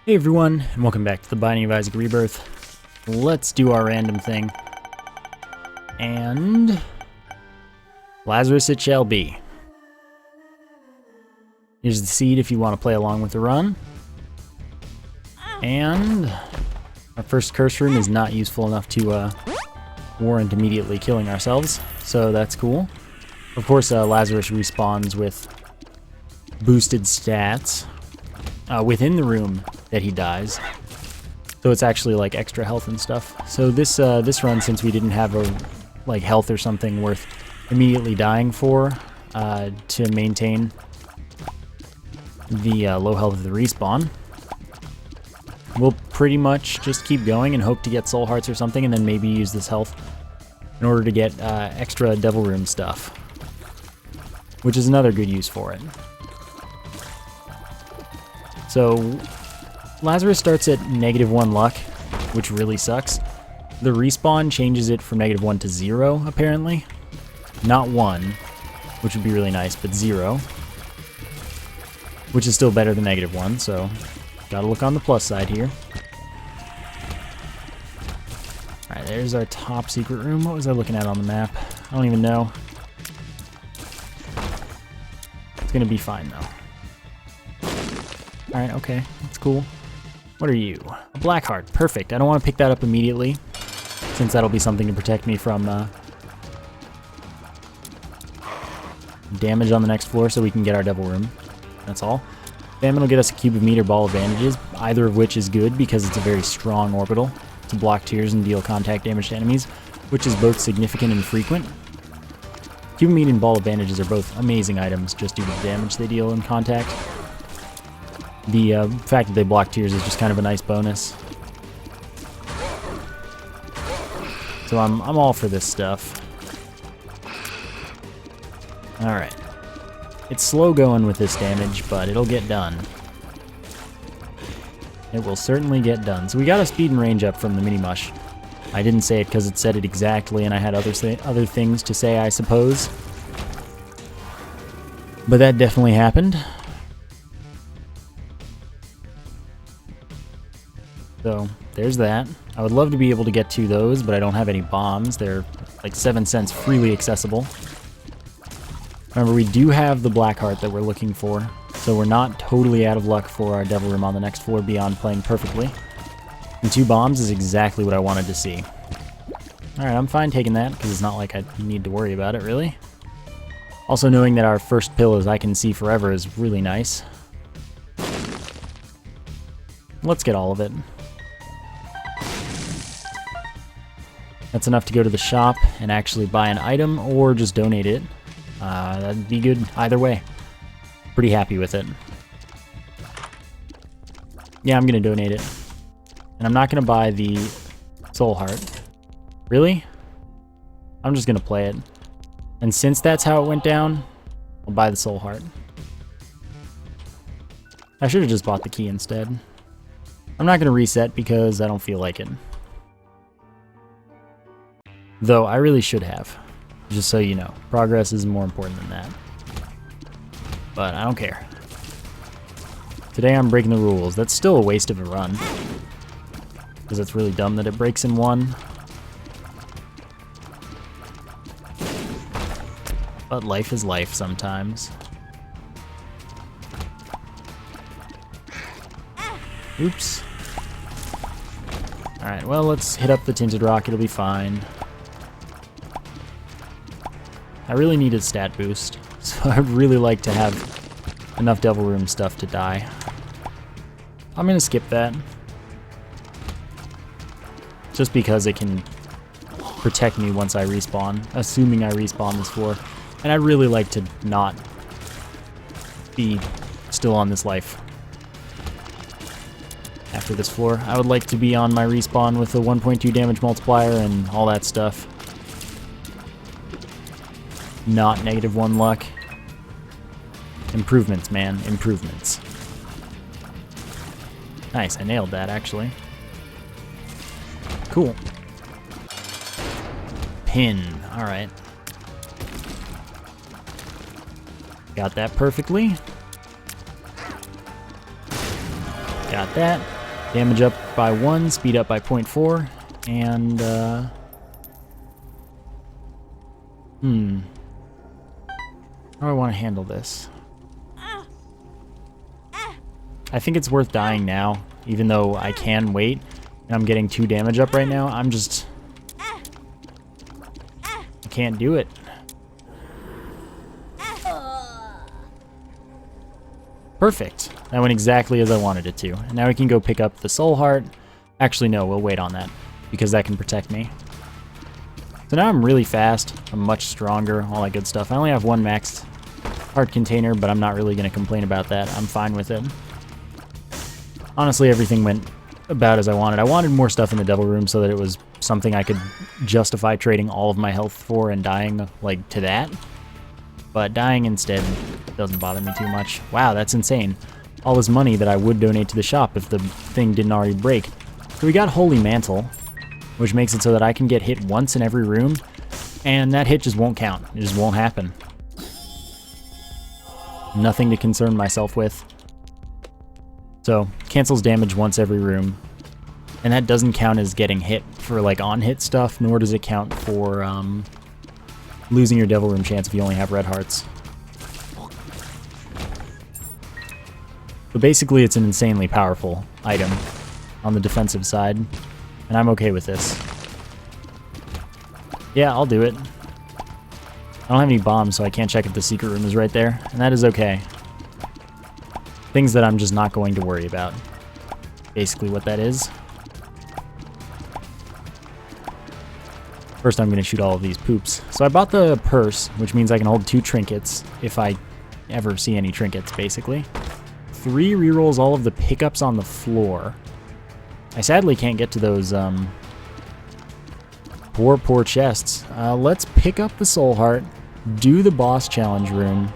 Hey everyone, and welcome back to the Binding of Isaac Rebirth. Let's do our random thing. And Lazarus it shall be. Here's the seed if you want to play along with the run. And our first curse room is not useful enough to warrant immediately killing ourselves, so that's cool. Of course, Lazarus respawns with boosted stats within the room that he dies, so it's actually like extra health and stuff. So this run, since we didn't have a like health or something worth immediately dying for to maintain the low health of the respawn, we'll pretty much just keep going and hope to get soul hearts or something, and then maybe use this health in order to get extra devil room stuff, which is another good use for it. So Lazarus starts at -1 luck, which really sucks. The respawn changes it from -1 to 0, apparently. Not 1, which would be really nice, but 0. Which is still better than -1, so gotta look on the plus side here. Alright, there's our top secret room. What was I looking at on the map? I don't even know. It's gonna be fine, though. Alright, okay, that's cool. What are you? A black heart. Perfect. I don't want to pick that up immediately, since that'll be something to protect me from damage on the next floor, so we can get our devil room. That's all. Famine will get us a cubic meter ball of bandages, either of which is good because it's a very strong orbital to block tears and deal contact damage to enemies, which is both significant and frequent. Cubic meter and ball of bandages are both amazing items just due to the damage they deal in contact. The fact that they block tears is just kind of a nice bonus. So I'm all for this stuff. Alright. It's slow going with this damage, but it'll get done. It will certainly get done. So we got a speed and range up from the mini-mush. I didn't say it because it said it exactly, and I had other things to say, I suppose. But that definitely happened. So, there's that. I would love to be able to get to those, but I don't have any bombs. They're like 7 cents freely accessible. Remember, we do have the black heart that we're looking for, so we're not totally out of luck for our devil room on the next floor beyond playing perfectly. And 2 bombs is exactly what I wanted to see. Alright, I'm fine taking that, because it's not like I need to worry about it, really. Also, knowing that our first pill is I can see forever is really nice. Let's get all of it. That's enough to go to the shop and actually buy an item or just donate it. That'd be good either way. Pretty happy with it. Yeah, I'm gonna donate it. And I'm not gonna buy the soul heart. Really? I'm just gonna play it. And since that's how it went down, I'll buy the soul heart. I should have just bought the key instead. I'm not gonna reset because I don't feel like it. Though I really should have. Just so you know, progress is more important than that. But I don't care. Today I'm breaking the rules. That's still a waste of a run, because it's really dumb that it breaks in one. But life is life sometimes. Oops. Alright, well, let's hit up the tinted rock. It'll be fine. I really need a stat boost, so I'd really like to have enough devil room stuff to die. I'm gonna skip that, just because it can protect me once I respawn, assuming I respawn this floor. And I'd really like to not be still on this life after this floor. I would like to be on my respawn with a 1.2 damage multiplier and all that stuff. Not -1 luck. Improvements, man. Improvements. Nice, I nailed that, actually. Cool. Pin. Alright. Got that perfectly. Got that. Damage up by 1, speed up by 0.4, and, how do I want to handle this? I think it's worth dying now, even though I can wait, and I'm getting 2 damage up right now. I can't do it. Perfect. That went exactly as I wanted it to. And now we can go pick up the soul heart. Actually, no, we'll wait on that, because that can protect me. So now I'm really fast, I'm much stronger, all that good stuff. I only have 1 maxed heart container, but I'm not really going to complain about that. I'm fine with it. Honestly, everything went about as I wanted. I wanted more stuff in the devil room so that it was something I could justify trading all of my health for and dying, like, to that. But dying instead doesn't bother me too much. Wow, that's insane. All this money that I would donate to the shop if the thing didn't already break. So we got Holy Mantle, which makes it so that I can get hit once in every room, and that hit just won't count. It just won't happen. Nothing to concern myself with. So, cancels damage once every room. And that doesn't count as getting hit for, like, on-hit stuff, nor does it count for, losing your devil room chance if you only have red hearts. But basically, it's an insanely powerful item on the defensive side, and I'm okay with this. Yeah, I'll do it. I don't have any bombs, so I can't check if the secret room is right there, and that is okay. Things that I'm just not going to worry about. Basically what that is. First I'm going to shoot all of these poops. So I bought the purse, which means I can hold 2 trinkets if I ever see any trinkets, basically. 3 rerolls all of the pickups on the floor. I sadly can't get to those, poor chests. Let's pick up the soul heart, do the boss challenge room.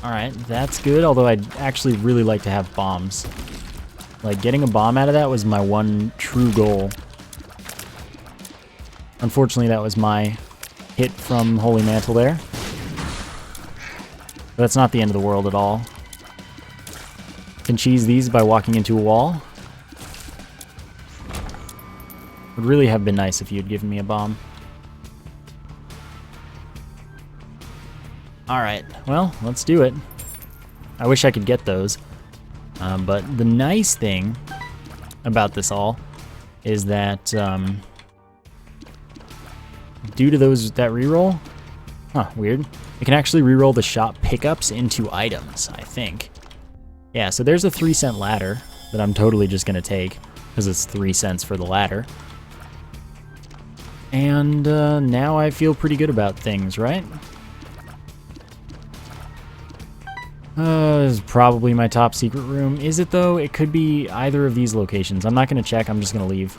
Alright, that's good, although I'd actually really like to have bombs. Like, getting a bomb out of that was my one true goal. Unfortunately, that was my hit from Holy Mantle there. But that's not the end of the world at all. Can cheese these by walking into a wall. Would really have been nice if you'd given me a bomb. Alright, well, let's do it. I wish I could get those. But the nice thing about this all is that due to that reroll, weird, it can actually reroll the shop pickups into items, I think. Yeah, so there's a 3-cent ladder that I'm totally just going to take because it's 3 cents for the ladder. And now I feel pretty good about things, right? This is probably my top secret room. Is it though? It could be either of these locations. I'm not going to check, I'm just going to leave.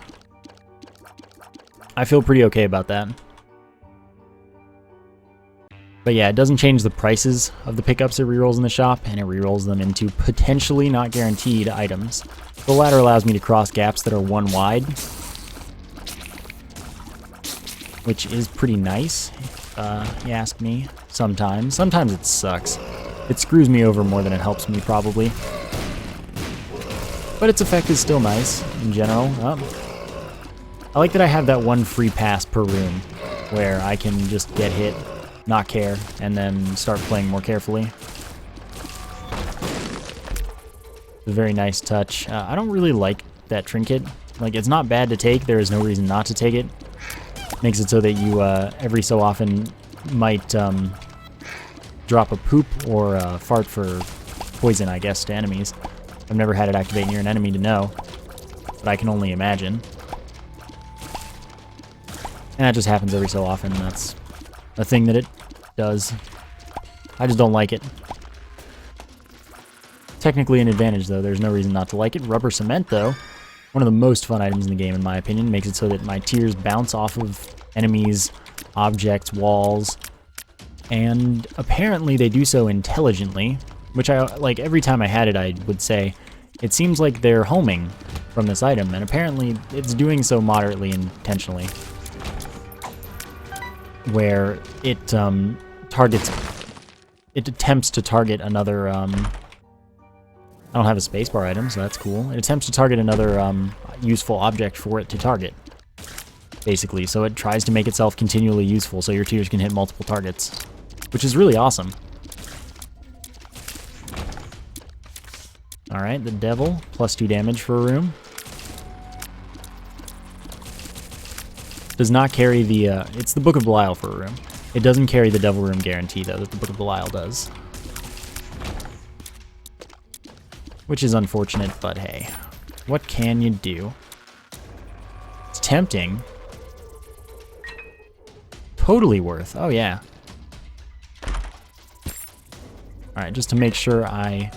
I feel pretty okay about that. But yeah, it doesn't change the prices of the pickups it rerolls in the shop, and it rerolls them into potentially not guaranteed items. The ladder allows me to cross gaps that are 1 wide, which is pretty nice, if you ask me, sometimes. Sometimes it sucks. It screws me over more than it helps me, probably. But its effect is still nice, in general. I like that I have that 1 free pass per room, where I can just get hit, not care, and then start playing more carefully. It's a very nice touch. I don't really like that trinket. Like, it's not bad to take, there is no reason not to take it. Makes it so that you, every so often, might, drop a poop or fart for poison, I guess, to enemies. I've never had it activate near an enemy to know, but I can only imagine. And that just happens every so often. That's a thing that it does. I just don't like it. Technically an advantage, though. There's no reason not to like it. Rubber cement, though, one of the most fun items in the game, in my opinion. Makes it so that my tears bounce off of enemies, objects, walls, and apparently they do so intelligently, which I, like, every time I had it, I would say, it seems like they're homing from this item, and apparently it's doing so moderately intentionally, where it targets it attempts to target another, I don't have a spacebar item, so that's cool. It attempts to target another useful object for it to target, basically. So it tries to make itself continually useful so your tears can hit multiple targets, which is really awesome. Alright, the devil, +2 damage for a room. Does not carry the, it's the Book of Belial for a room. It doesn't carry the devil room guarantee, though, that the Book of Belial does. Which is unfortunate, but hey. What can you do? It's tempting. Totally worth. Oh, yeah. Alright, just to make sure I...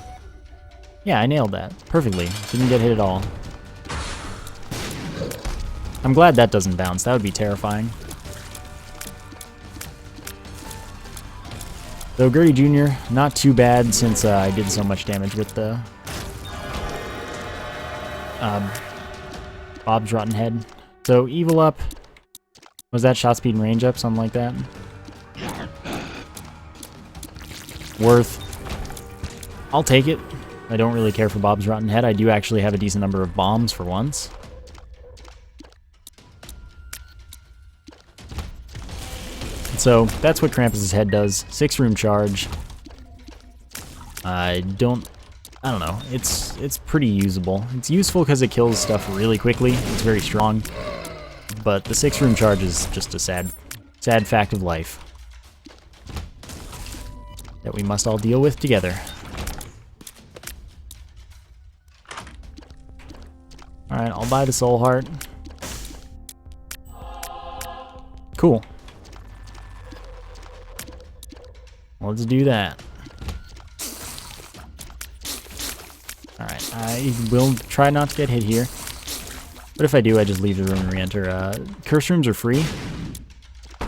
Yeah, I nailed that. Perfectly. Didn't get hit at all. I'm glad that doesn't bounce. That would be terrifying. Though Gertie Jr., not too bad since I did so much damage with the Bob's Rotten Head. So evil up. Was that shot speed and range up? Something like that? Worth. I'll take it. I don't really care for Bob's Rotten Head. I do actually have a decent number of bombs for once. So that's what Krampus's head does. 6-room charge. I don't know. It's pretty usable. It's useful because it kills stuff really quickly. It's very strong. But the 6-room charge is just a sad fact of life that we must all deal with together. Alright, I'll buy the soul heart. Cool. Let's do that. Alright, I will try not to get hit here. But if I do, I just leave the room and re-enter. Curse rooms are free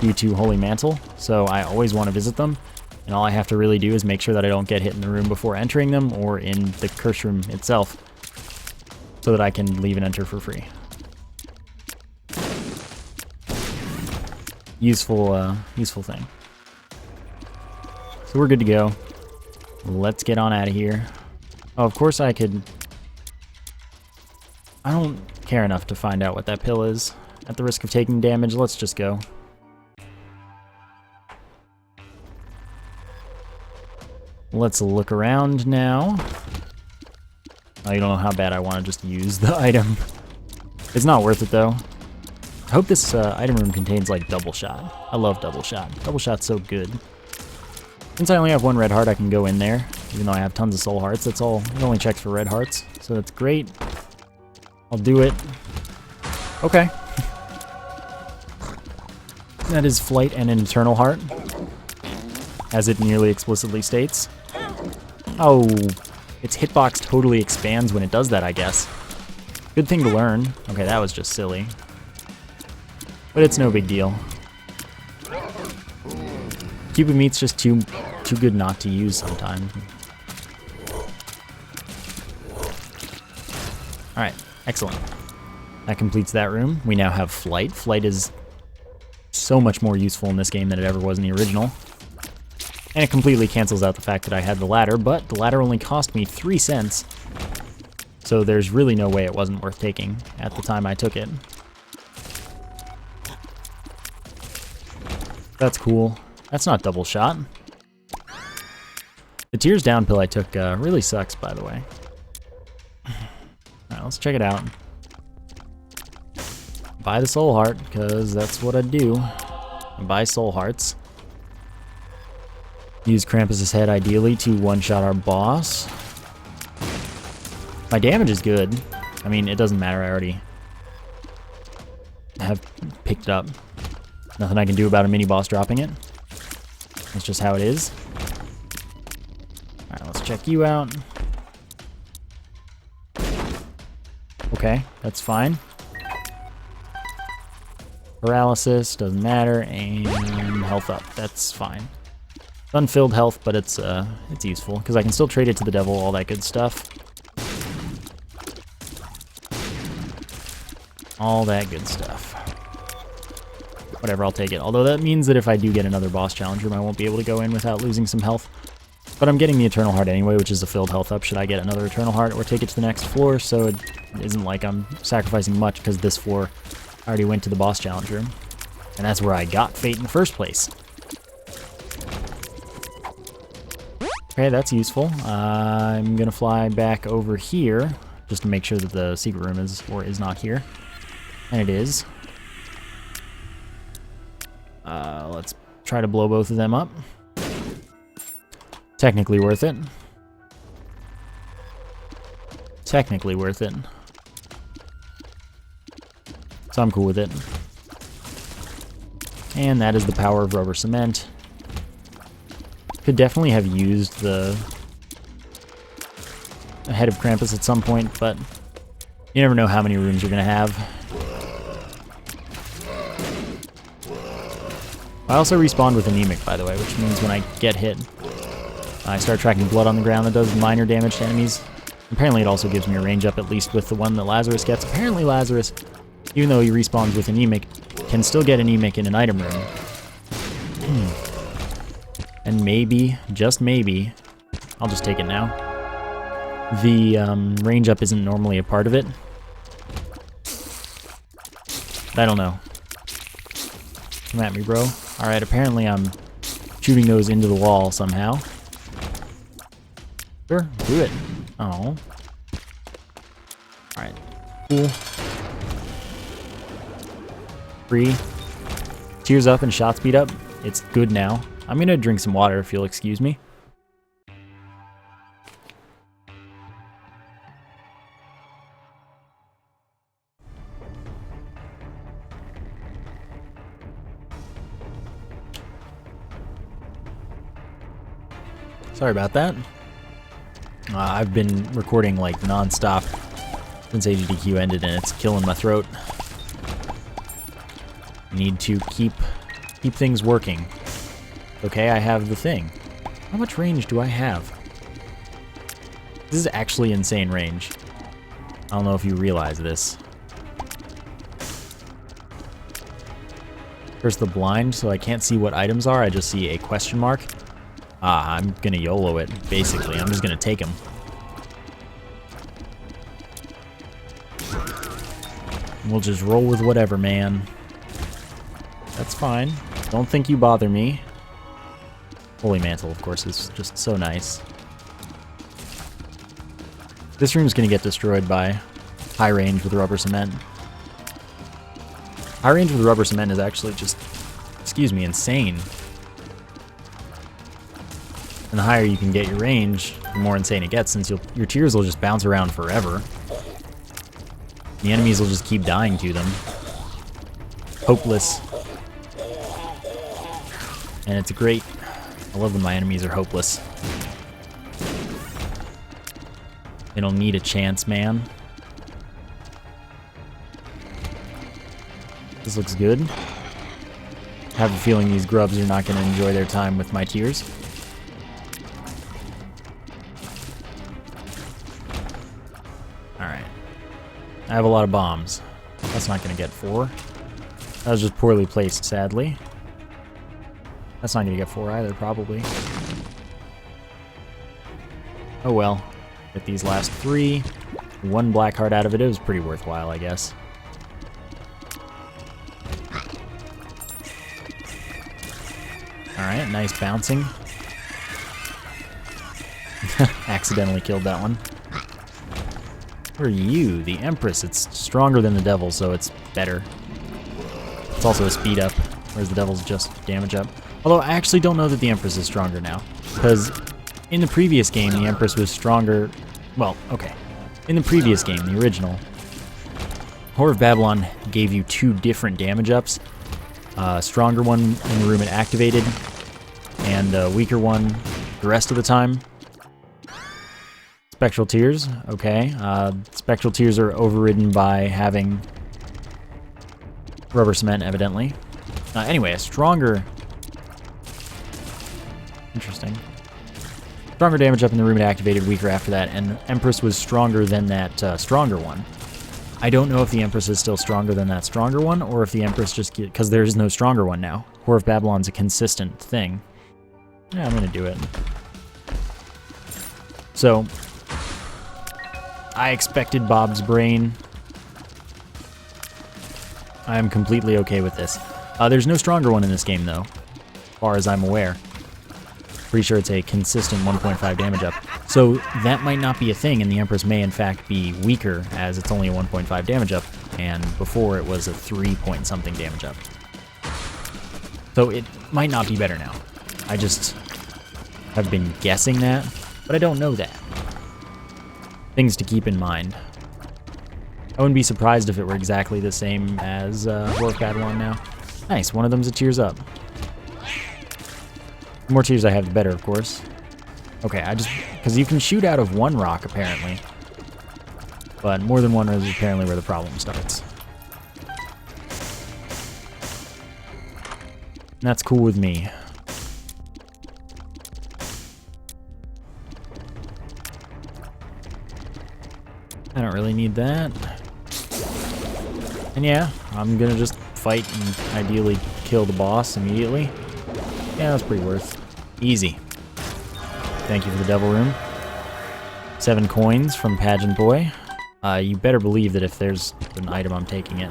due to Holy Mantle, so I always want to visit them. And all I have to really do is make sure that I don't get hit in the room before entering them or in the curse room itself, so that I can leave and enter for free. Useful thing. So we're good to go. Let's get on out of here. Oh, of course I could... I don't care enough to find out what that pill is. At the risk of taking damage, let's just go. Let's look around now. Oh, you don't know how bad I want to just use the item. It's not worth it, though. I hope this item room contains, like, double shot. I love double shot. Double shot's so good. Since I only have 1 red heart, I can go in there, even though I have tons of soul hearts. That's all. It only checks for red hearts, so that's great. I'll do it. Okay. That is flight and an eternal heart, as it nearly explicitly states. Oh, its hitbox totally expands when it does that, I guess. Good thing to learn. Okay, that was just silly. But it's no big deal. Cupid meat's just too good not to use sometimes. Alright, excellent. That completes that room. We now have flight. Flight is so much more useful in this game than it ever was in the original. And it completely cancels out the fact that I had the ladder, but the ladder only cost me 3 cents. So there's really no way it wasn't worth taking at the time I took it. That's cool. That's not double shot. The Tears Down pill I took really sucks, by the way. Alright, let's check it out. Buy the soul heart, because that's what I do. I buy soul hearts. Use Krampus's head ideally to one-shot our boss. My damage is good. I mean, it doesn't matter, I already have picked it up. Nothing I can do about a mini-boss dropping it. That's just how it is. Alright, let's check you out. Okay, that's fine. Paralysis, doesn't matter, and health up, that's fine. Unfilled health, but it's useful, because I can still trade it to the devil, all that good stuff. All that good stuff. Whatever, I'll take it. Although that means that if I do get another boss challenge room, I won't be able to go in without losing some health. But I'm getting the Eternal Heart anyway, which is a filled health up should I get another Eternal Heart or take it to the next floor, so it isn't like I'm sacrificing much because this floor I already went to the boss challenge room. And that's where I got Fate in the first place. Okay, that's useful. I'm gonna fly back over here just to make sure that the secret room is or is not here. And it is. Let's try to blow both of them up. Technically worth it. Technically worth it. So I'm cool with it. And that is the power of rubber cement. Could definitely have used the head of Krampus at some point, but you never know how many rooms you're going to have. I also respawned with anemic, by the way, which means when I get hit, I start tracking blood on the ground that does minor damage to enemies. Apparently it also gives me a range up, at least with the one that Lazarus gets. Apparently Lazarus, even though he respawns with anemic, can still get anemic in an item room. And maybe, just maybe, I'll just take it now. The range up isn't normally a part of it. I don't know. Come at me, bro. Alright, apparently I'm shooting those into the wall somehow. Sure, do it. Oh. Alright. Cool. Free. Tears up and shot speed up. It's good now. I'm gonna drink some water if you'll excuse me. Sorry about that. I've been recording like non-stop since AGDQ ended and it's killing my throat. Need to keep things working. Okay, I have the thing. How much range do I have? This is actually insane range. I don't know if you realize this. First the blind, so I can't see what items are, I just see a question mark. I'm gonna YOLO it, basically. I'm just gonna take him. We'll just roll with whatever, man. That's fine. Don't think you bother me. Holy Mantle, of course, is just so nice. This room's gonna get destroyed by high range with rubber cement. High range with rubber cement is actually just, excuse me, insane. And the higher you can get your range, the more insane it gets, since your tears will just bounce around forever. The enemies will just keep dying to them. Hopeless. And it's great. I love when my enemies are hopeless. They don't need a chance, man. This looks good. I have a feeling these grubs are not going to enjoy their time with my tears. Alright. I have a lot of bombs. That's not going to get 4. That was just poorly placed, sadly. That's not going to get 4 either, probably. Oh well. Get these last 3. 1 black heart out of it. It was pretty worthwhile, I guess. Alright, nice bouncing. Accidentally killed that one. Who are you? The Empress. It's stronger than the Devil, so it's better. It's also a speed up, whereas the Devil's just damage up. Although I actually don't know that the Empress is stronger now, because in the previous game, the Empress was stronger. Well, okay. In the previous game, the original, Whore of Babylon gave you 2 different damage ups. A stronger one in the room it activated, and a weaker one the rest of the time. Spectral Tears, okay. Spectral Tears are overridden by having rubber cement, evidently. Anyway, a stronger... Interesting. Stronger damage up in the room it activated, weaker after that, and Empress was stronger than that stronger one. I don't know if the Empress is still stronger than that stronger one, or if the Empress just... because there is no stronger one now. Whore of Babylon's a consistent thing. Yeah, I'm gonna do it. So, I expected Bob's brain. I'm completely okay with this. There's no stronger one in this game, though, as far as I'm aware. Pretty sure it's a consistent 1.5 damage up. So that might not be a thing, and the Empress may in fact be weaker, as it's only a 1.5 damage up, and before it was a 3-point-something damage up. So it might not be better now. I just have been guessing that, but I don't know that. Things to keep in mind. I wouldn't be surprised if it were exactly the same as Dwarf Padawan now. Nice, one of them's a tears up. The more tears I have, the better, of course. Okay, because you can shoot out of one rock, apparently. But more than one is apparently where the problem starts. And that's cool with me. I don't really need that. And yeah, I'm gonna just fight and ideally kill the boss immediately. Yeah, that's pretty worth. Easy. Thank you for the devil room. 7 coins from Pageant Boy. You better believe that if there's an item, I'm taking it.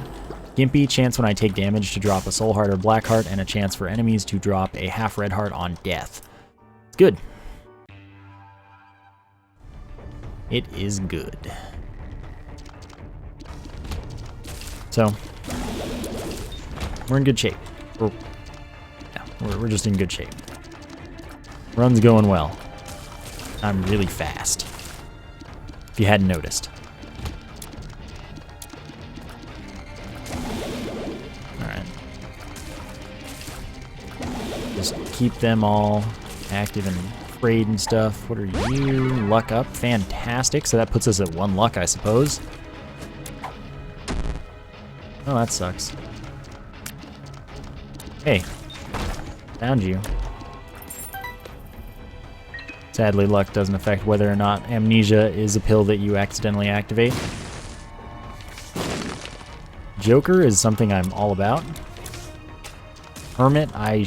Gimpy, chance when I take damage to drop a soul heart or black heart, and a chance for enemies to drop a half red heart on death. It's good. It is good. So, we're in good shape. We're just in good shape. Run's going well. I'm really fast, if you hadn't noticed. Alright. Just keep them all active and afraid and stuff. What are you? Luck up. Fantastic. So that puts us at 1 luck, I suppose. Oh, that sucks. Hey. Found you. Sadly, luck doesn't affect whether or not amnesia is a pill that you accidentally activate. Joker is something I'm all about. Hermit, I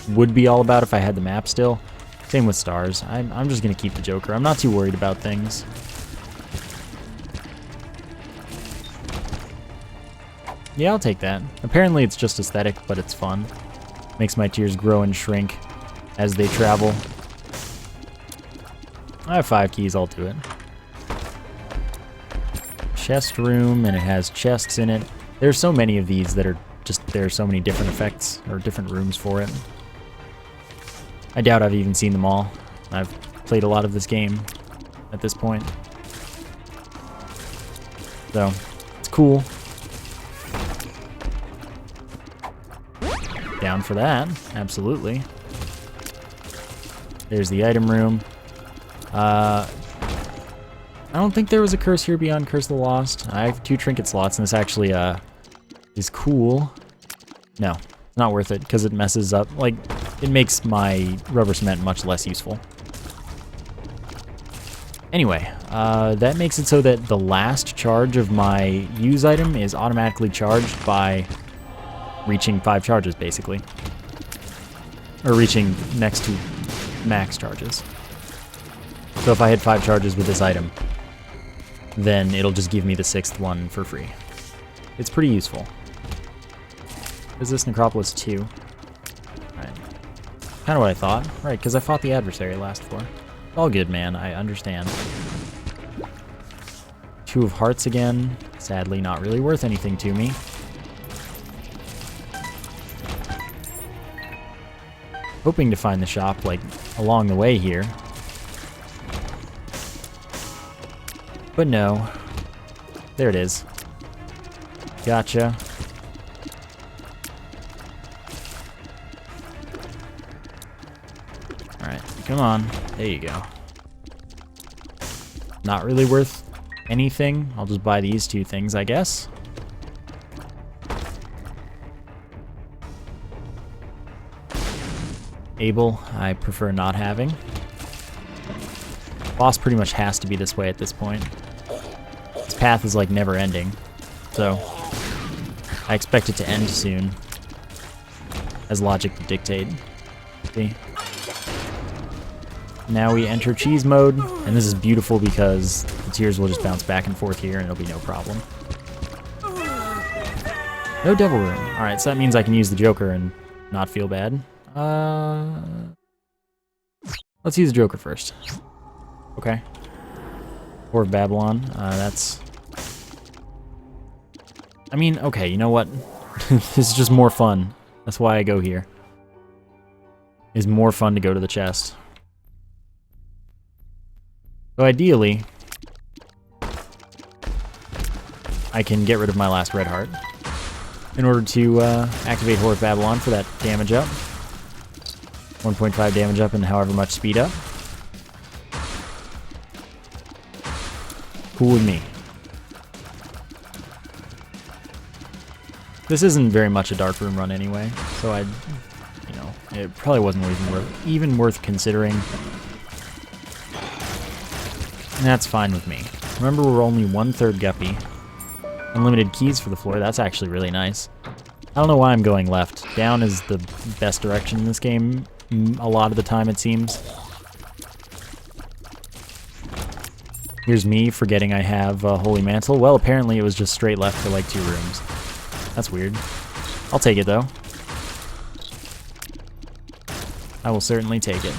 would be all about if I had the map still. Same with stars. I'm just going to keep the Joker. I'm not too worried about things. Yeah, I'll take that. Apparently it's just aesthetic, but it's fun. Makes my tears grow and shrink as they travel. I have 5 keys, I'll do it. Chest room, and it has chests in it. There's so many of these that are just, there are so many different effects, or different rooms for it. I doubt I've even seen them all. I've played a lot of this game at this point. So, it's cool. Down for that, absolutely. There's the item room. I don't think there was a curse here beyond Curse of the Lost. I have 2 trinket slots, and this actually is cool. No, it's not worth it, because it messes up. Like, it makes my rubber cement much less useful. Anyway, that makes it so that the last charge of my use item is automatically charged by reaching 5 charges, basically. Or reaching next to max charges. So if I had 5 charges with this item, then it'll just give me the 6th one for free. It's pretty useful. Is this Necropolis 2? Right. Kind of what I thought. Right, because I fought the adversary last floor. All good, man. I understand. 2 of Hearts again. Sadly, not really worth anything to me. Hoping to find the shop, like, along the way here. But no. There it is. Gotcha. Alright, come on. There you go. Not really worth anything. I'll just buy these 2 things, I guess. Able, I prefer not having. Boss pretty much has to be this way at this point. This path is like never ending, so I expect it to end soon, as logic would dictate. See? Now we enter cheese mode, and this is beautiful because the tears will just bounce back and forth here and it'll be no problem. No devil room. Alright, so that means I can use the Joker and not feel bad. Let's use the Joker first. Okay. Or Babylon. That's... I mean, okay, you know what? This is just more fun. That's why I go here. It's more fun to go to the chest. So ideally, I can get rid of my last red heart in order to activate Whore of Babylon for that damage up. 1.5 damage up and however much speed up. Cool with me. This isn't very much a dark room run anyway, so I'd, you know, it probably wasn't even worth considering. And that's fine with me. Remember, we're only 1/3 guppy. Unlimited keys for the floor, that's actually really nice. I don't know why I'm going left. Down is the best direction in this game, a lot of the time it seems. Here's me forgetting I have Holy Mantle. Well, apparently it was just straight left for like 2 rooms. That's weird. I'll take it though. I will certainly take it.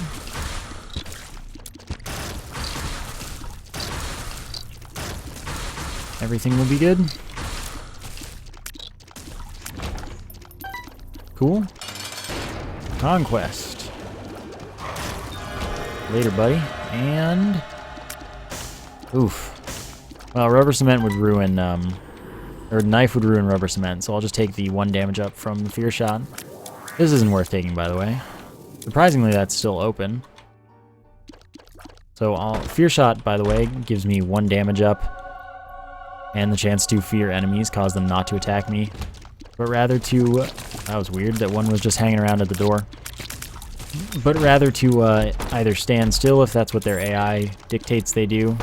Everything will be good. Cool. Conquest. Later, buddy. And... oof. Well, rubber cement would ruin, or knife would ruin rubber cement, so I'll just take the 1 damage up from the fear shot. This isn't worth taking, by the way. Surprisingly, that's still open. So fear shot, by the way, gives me 1 damage up and the chance to fear enemies, cause them not to attack me, but rather to... that was weird, that one was just hanging around at the door. But rather to either stand still if that's what their AI dictates they do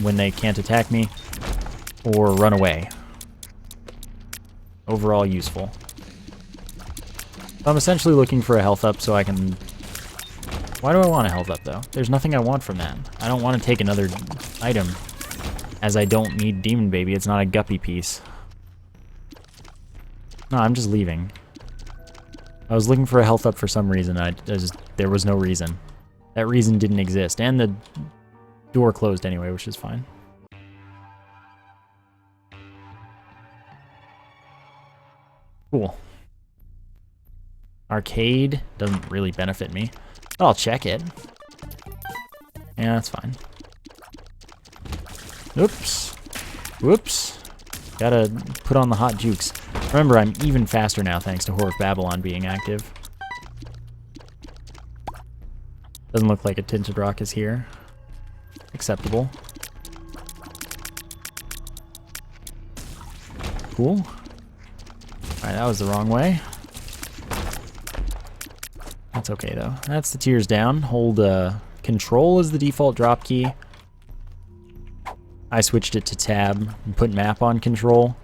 when they can't attack me, or run away. Overall useful. I'm essentially looking for a health up so I can... why do I want a health up though? There's nothing I want from that. I don't want to take another item, as I don't need Demon Baby. It's not a guppy piece. No, I'm just leaving. I was looking for a health up for some reason. There was no reason. That reason didn't exist. And the door closed anyway, which is fine. Cool. Arcade doesn't really benefit me, but I'll check it. Yeah, that's fine. Oops. Whoops. Gotta put on the hot jukes. Remember, I'm even faster now thanks to Whore of Babylon being active. Doesn't look like a tinted rock is here. Acceptable. Cool. Alright, that was the wrong way. That's okay though. That's the tears down. Hold control as the default drop key. I switched it to tab and put map on control.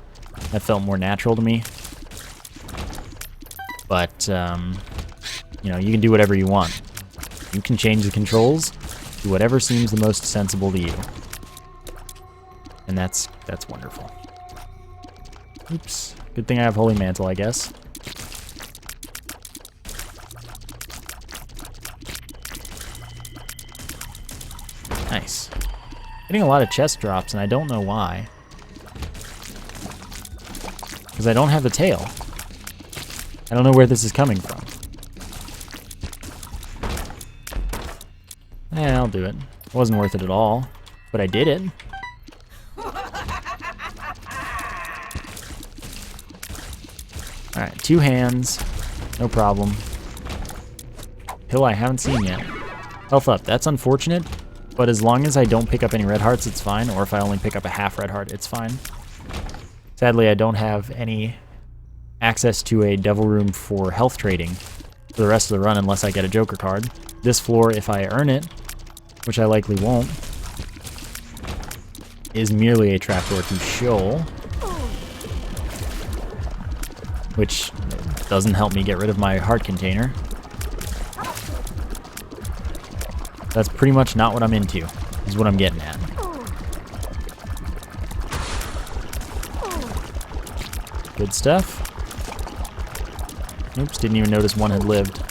That felt more natural to me. But, you know, you can do whatever you want. You can change the controls to whatever seems the most sensible to you. And that's wonderful. Oops. Good thing I have Holy Mantle, I guess. Nice. Getting a lot of chest drops, and I don't know why. Because I don't have the tail. I don't know where this is coming from. I'll do it. It wasn't worth it at all, but I did it. Alright, 2 hands. No problem. Hill I haven't seen yet. Health up. That's unfortunate, but as long as I don't pick up any red hearts, it's fine. Or if I only pick up a half red heart, it's fine. Sadly, I don't have any access to a devil room for health trading for the rest of the run unless I get a Joker card. This floor, if I earn it, which I likely won't, is merely a trapdoor to Sheol, which doesn't help me get rid of my heart container. That's pretty much not what I'm into, is what I'm getting at. Good stuff. Oops, didn't even notice one had lived.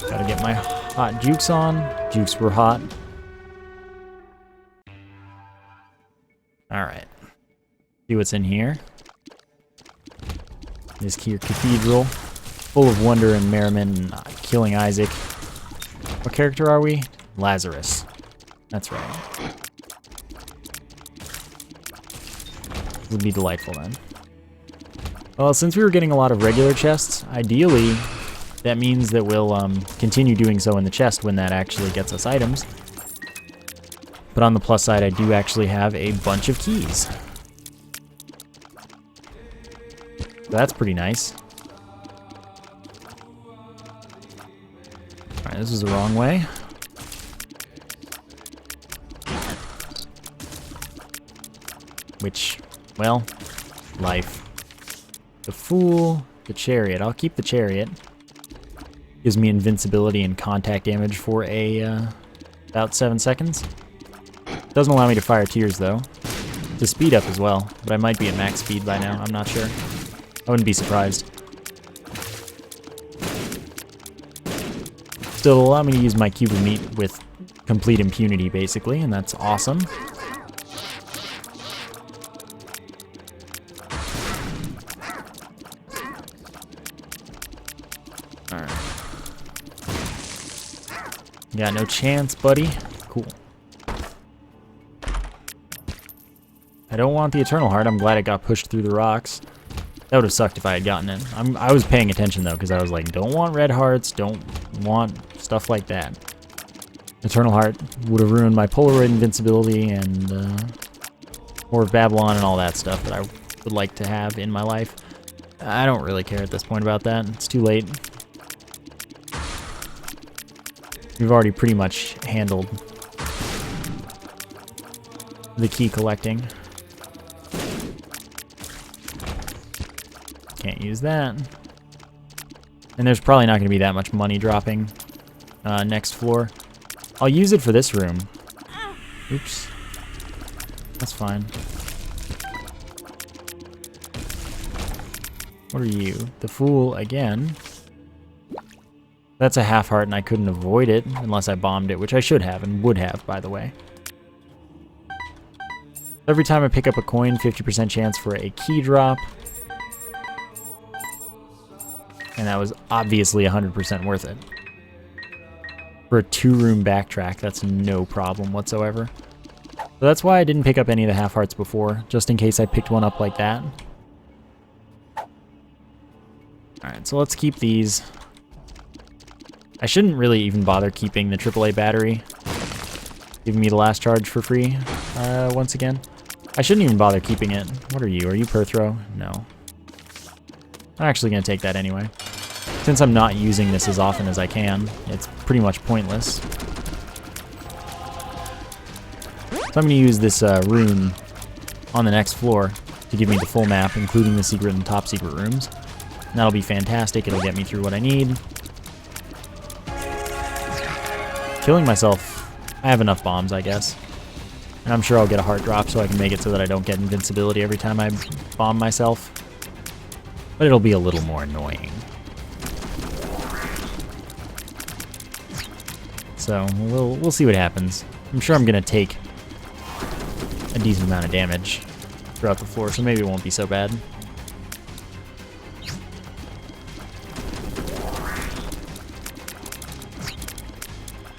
Gotta get my hot jukes on. Jukes were hot. Alright. See what's in here. This here cathedral, full of wonder and merriment and killing Isaac. What character are we? Lazarus. That's right. Would be delightful then. Well, since we were getting a lot of regular chests, ideally, that means that we'll continue doing so in the chest when that actually gets us items. But on the plus side, I do actually have a bunch of keys. So that's pretty nice. Alright, this is the wrong way. Which, well, life. The Fool, the Chariot. I'll keep the Chariot. Gives me invincibility and contact damage for about 7 seconds. Doesn't allow me to fire tears, though. To speed up as well, but I might be at max speed by now. I'm not sure. I wouldn't be surprised. Still allow me to use my cube of meat with complete impunity, basically, and that's awesome. Alright. Got no chance, buddy. Cool. I don't want the Eternal Heart. I'm glad it got pushed through the rocks. That would have sucked if I had gotten it. I was paying attention, though, because I was like, don't want red hearts, don't want stuff like that. Eternal Heart would have ruined my Polaroid invincibility and War of Babylon and all that stuff that I would like to have in my life. I don't really care at this point about that. It's too late. We've already pretty much handled the key collecting. Can't use that. And there's probably not going to be that much money dropping next floor. I'll use it for this room. Oops. That's fine. What are you? The Fool again. That's a half heart and I couldn't avoid it unless I bombed it, which I should have and would have, by the way. Every time I pick up a coin, 50% chance for a key drop. And that was obviously 100% worth it. For a 2-room backtrack, that's no problem whatsoever. So that's why I didn't pick up any of the half hearts before, just in case I picked one up like that. Alright, so let's keep these. I shouldn't really even bother keeping the AAA battery. Giving me the last charge for free, once again. I shouldn't even bother keeping it. What are you? Are you Perthro? No. I'm actually going to take that anyway. Since I'm not using this as often as I can, it's pretty much pointless. So I'm going to use this rune on the next floor to give me the full map, including the secret and top secret rooms. And that'll be fantastic. It'll get me through what I need. Killing myself. I have enough bombs, I guess. And I'm sure I'll get a heart drop so I can make it so that I don't get invincibility every time I bomb myself. But it'll be a little more annoying. So we'll see what happens. I'm sure I'm gonna take a decent amount of damage throughout the floor, so maybe it won't be so bad.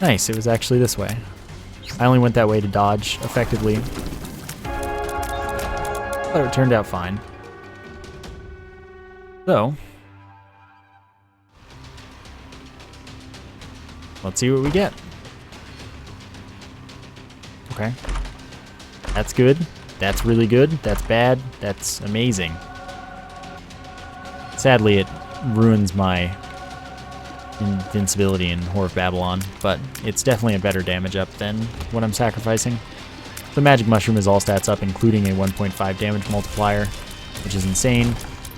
Nice, it was actually this way. I only went that way to dodge effectively. But it turned out fine. So, let's see what we get. Okay. That's good. That's really good. That's bad. That's amazing. Sadly, it ruins my invincibility in War of Babylon, but it's definitely a better damage up than what I'm sacrificing. The Magic Mushroom is all stats up, including a 1.5 damage multiplier, which is insane.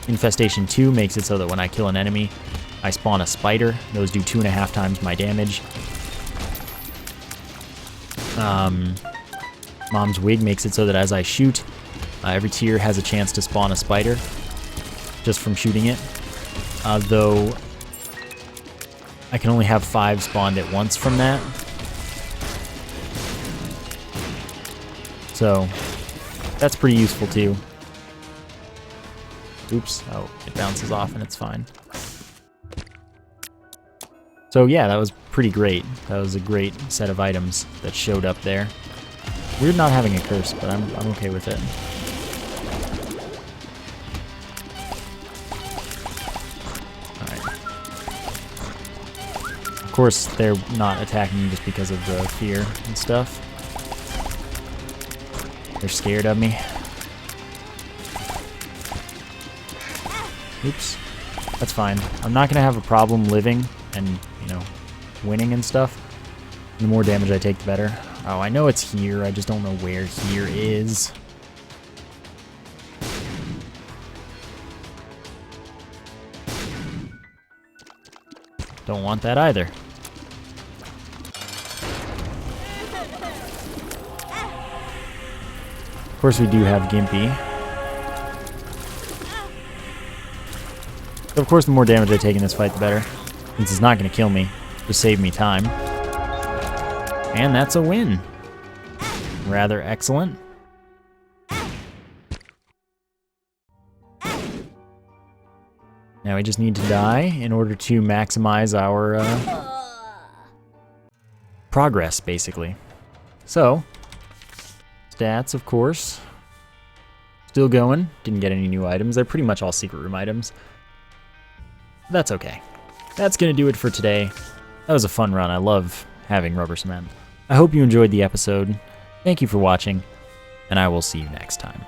Infestation 2 makes it so that when I kill an enemy, I spawn a spider. Those do 2.5 times my damage. Mom's wig makes it so that as I shoot, every tier has a chance to spawn a spider just from shooting it. Though I can only have 5 spawned at once from that. So that's pretty useful too. Oops, oh, it bounces off and it's fine. So yeah, that was pretty great. That was a great set of items that showed up there. Weird not having a curse, but I'm okay with it. Alright. Of course, they're not attacking me just because of the fear and stuff. They're scared of me. Oops. That's fine. I'm not going to have a problem living and, you know, winning and stuff. The more damage I take, the better. Oh, I know it's here. I just don't know where here is. Don't want that either. Of course, we do have Gimpy. So of course, the more damage I take in this fight, the better. Since it's not going to kill me, just save me time. And that's a win. Rather excellent. Now we just need to die in order to maximize our progress, basically. So, stats, of course. Still going. Didn't get any new items. They're pretty much all secret room items. That's okay. That's going to do it for today. That was a fun run. I love having rubber cement. I hope you enjoyed the episode. Thank you for watching, and I will see you next time.